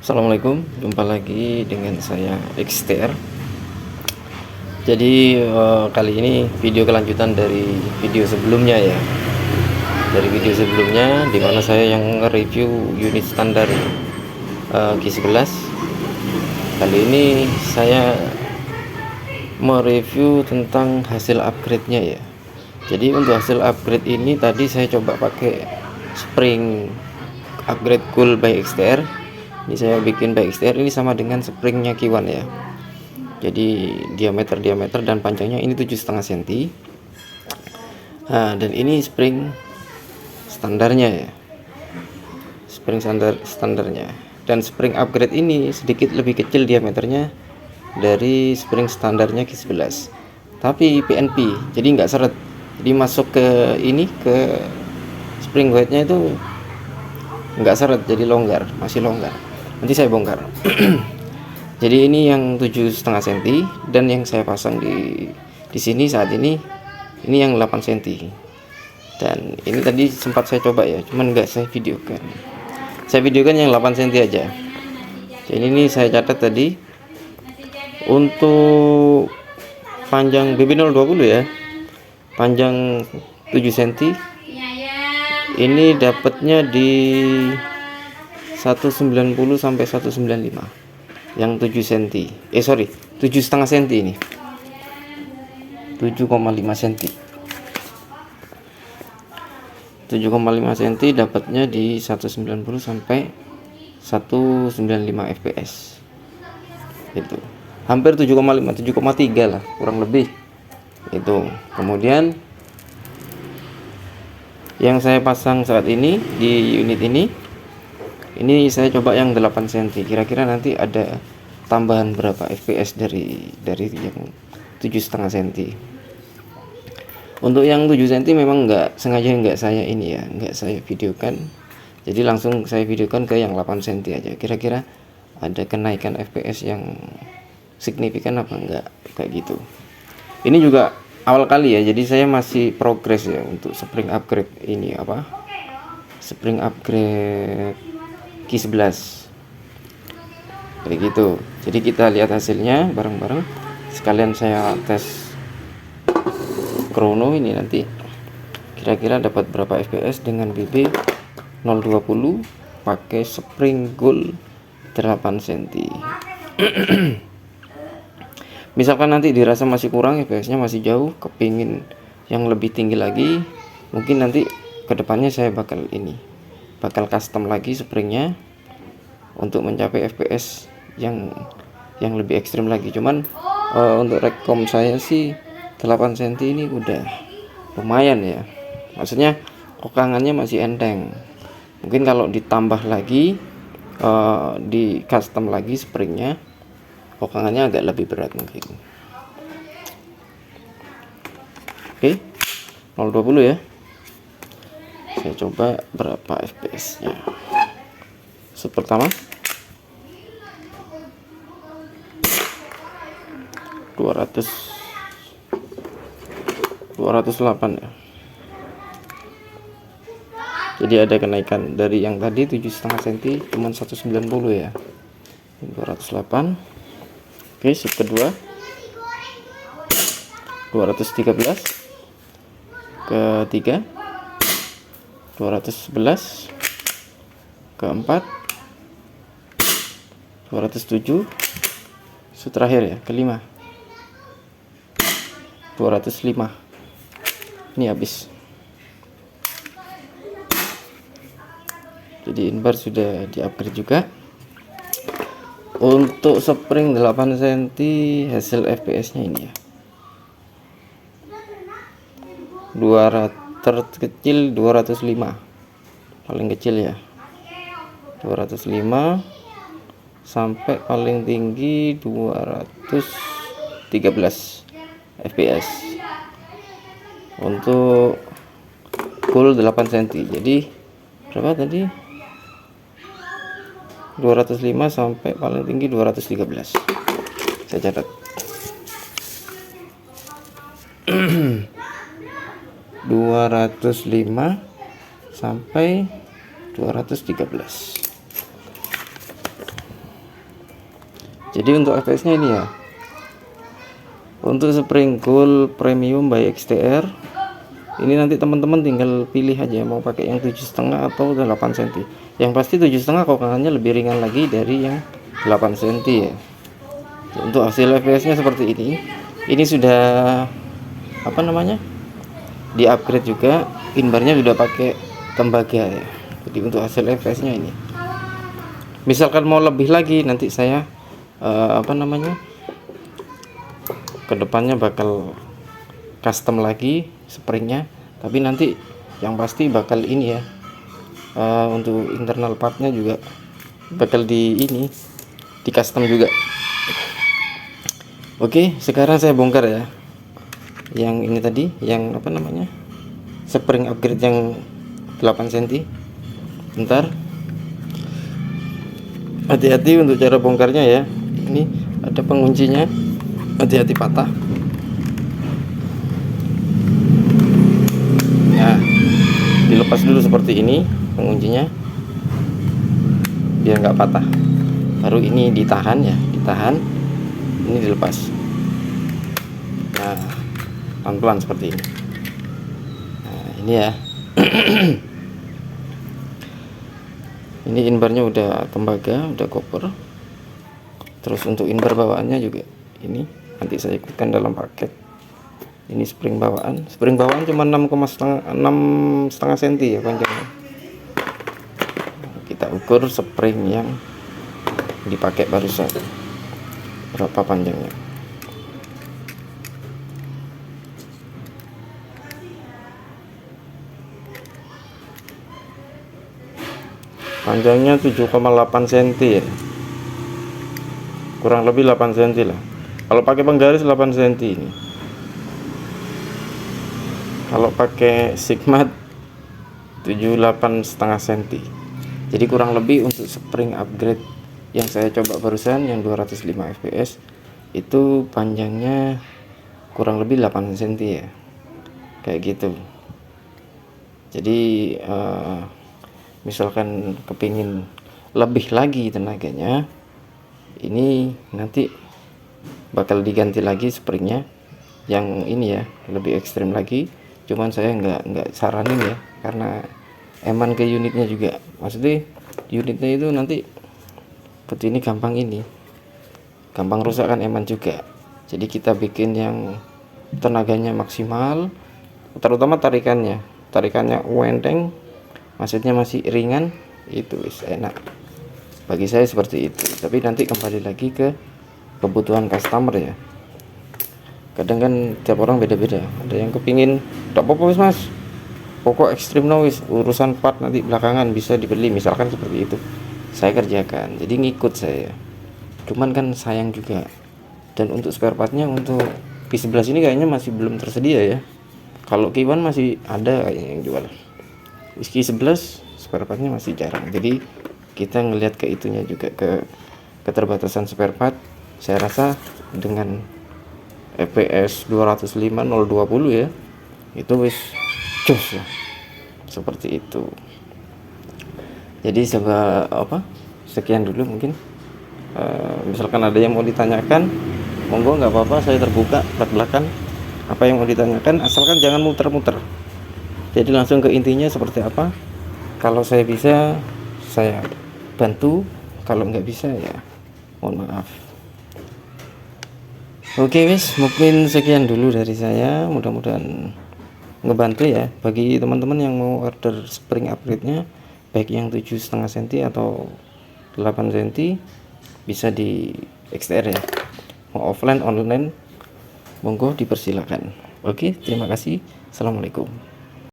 Assalamualaikum, jumpa lagi dengan saya XTR. Jadi kali ini video kelanjutan dari video sebelumnya ya. Dari video sebelumnya dimana saya yang review unit standar Q11. Kali ini saya mereview tentang hasil upgrade-nya ya. Jadi untuk hasil upgrade ini tadi saya coba pakai spring upgrade cool by XTR. Ini saya bikin by XTR, ini sama dengan springnya Q1 ya. Jadi diameter dan panjangnya ini 7,5 cm. Nah, dan ini spring standarnya ya. Spring standarnya. Dan spring upgrade ini sedikit lebih kecil diameternya dari spring standarnya Q11. Tapi PNP, jadi nggak seret. Jadi masuk ke ini ke spring guide-nya itu nggak seret, jadi longgar, masih longgar. Nanti saya bongkar. Jadi ini yang 7,5 cm dan yang saya pasang di sini saat ini yang 8 cm. Dan ini tadi sempat saya coba ya, cuman nggak saya videokan. Saya videokan yang 8 cm aja. Jadi ini saya catat tadi untuk panjang BB020 ya, panjang 7 cm. Ini dapatnya di 190 sampai 195 yang 7 cm. 7,5 cm ini. 7,5 cm. 7,5 cm dapatnya di 190 sampai 195 fps. Itu. Hampir 7,5, 7,3 lah, kurang lebih. Itu. Kemudian yang saya pasang saat ini di unit ini saya coba yang 8 cm. Kira-kira nanti ada tambahan berapa fps dari yang 7,5 cm. Untuk yang 7 cm memang nggak saya ini ya, nggak saya videokan. Jadi langsung saya videokan ke yang 8 cm aja. Kira-kira ada kenaikan fps yang signifikan apa enggak, kayak gitu. Ini juga awal kali ya, jadi saya masih progres ya untuk spring upgrade ini spring upgrade Q11 kayak gitu. Jadi kita lihat hasilnya bareng-bareng, sekalian saya tes krono ini nanti kira-kira dapat berapa fps dengan BB 020 pakai spring gold 8 cm. Misalkan nanti dirasa masih kurang fps nya, masih jauh, kepingin yang lebih tinggi lagi, mungkin nanti kedepannya saya bakal custom lagi springnya untuk mencapai fps yang lebih ekstrim lagi. Cuman untuk rekom saya sih 8 cm ini udah lumayan ya, maksudnya kokangannya masih enteng. Mungkin kalau ditambah lagi di custom lagi springnya, kokangannya agak lebih berat mungkin. Oke, 020 ya. Saya coba berapa fps nya. Shoot pertama 208 ya. Jadi ada kenaikan dari yang tadi 7,5 cm cuman 190 ya. 208. Oke, shoot kedua 213, ketiga 211, keempat 207, shoot terakhir ya, kelima 205. Ini habis. Jadi inbar sudah di-upgrade juga. Untuk spring 8 cm hasil fps nya ini ya, 200 terkecil 205, paling kecil ya 205 sampai paling tinggi 213 fps untuk full 8 cm. Jadi berapa tadi? 205 sampai paling tinggi 213. Saya catat. 205 sampai 213. Jadi untuk fps nya ini ya, untuk spring cool premium by XTR ini nanti teman-teman tinggal pilih aja mau pakai yang 7,5 atau 8 cm. Yang pasti 7,5 kokangannya lebih ringan lagi dari yang 8 cm ya. Untuk hasil fps nya seperti ini sudah apa namanya, di upgrade juga, inbarnya sudah pakai tembaga ya. Jadi untuk hasil fps nya ini, misalkan mau lebih lagi nanti saya apa namanya, kedepannya bakal custom lagi springnya, tapi nanti yang pasti bakal ini ya, untuk internal partnya juga bakal di custom juga. Oke, sekarang saya bongkar ya yang ini tadi, yang apa namanya, spring upgrade yang 8 cm. Bentar, hati-hati untuk cara bongkarnya ya. Ini ada penguncinya, hati-hati patah. Nah, dilepas dulu seperti ini penguncinya biar nggak patah, baru ini ditahan ya, ini dilepas. Nah, pelan-pelan seperti ini. Nah, ini ya. Ini inbarnya udah tembaga, udah koper. Terus untuk inbar bawaannya juga ini nanti saya ikutkan dalam paket. Ini spring bawaan cuma 6,5 cm ya panjangnya. Kita ukur spring yang dipakai barusan berapa panjangnya. Panjangnya 7,8 cm ya, kurang lebih 8 cm lah. Kalau pakai penggaris 8 cm ini. Kalau pakai Sigma 78,5 cm. Jadi kurang lebih untuk spring upgrade yang saya coba barusan yang 205 fps itu panjangnya kurang lebih 8 cm ya, kayak gitu. Jadi misalkan kepingin lebih lagi tenaganya, ini nanti bakal diganti lagi springnya yang ini ya, lebih ekstrim lagi. Cuman saya nggak saranin ya, karena eman ke unitnya juga, maksudnya unitnya itu nanti seperti ini gampang rusak kan eman juga. Jadi kita bikin yang tenaganya maksimal, terutama tarikannya wenteng, maksudnya masih ringan, itu enak bagi saya seperti itu. Tapi nanti kembali lagi ke kebutuhan customer ya, kadang kan tiap orang beda-beda. Ada yang kepingin tak apa-apa mas, pokok ekstrim noise, urusan part nanti belakangan bisa dibeli, misalkan seperti itu, saya kerjakan, jadi ngikut saya. Cuman kan sayang juga. Dan untuk spare partnya untuk P11 ini kayaknya masih belum tersedia ya. Kalau K1 masih ada kayaknya yang jual. Whiskey 11 spare partnya masih jarang. Jadi kita ngelihat ke itunya juga, ke keterbatasan spare part. Saya rasa dengan fps 205/020 ya, itu wis jos ya, seperti itu. Jadi sekian dulu mungkin. Misalkan ada yang mau ditanyakan, monggo, nggak apa-apa, saya terbuka belak-belakan apa yang mau ditanyakan, asalkan jangan muter-muter. Jadi langsung ke intinya seperti apa. Kalau saya bisa, saya bantu. Kalau nggak bisa ya mohon maaf. Oke wis, mungkin sekian dulu dari saya, mudah-mudahan ngebantu ya bagi teman-teman yang mau order spring upgrade-nya, baik yang 7,5 cm atau 8 cm, bisa di XTR ya. Mau offline online monggo dipersilakan. Oke, terima kasih. Assalamualaikum.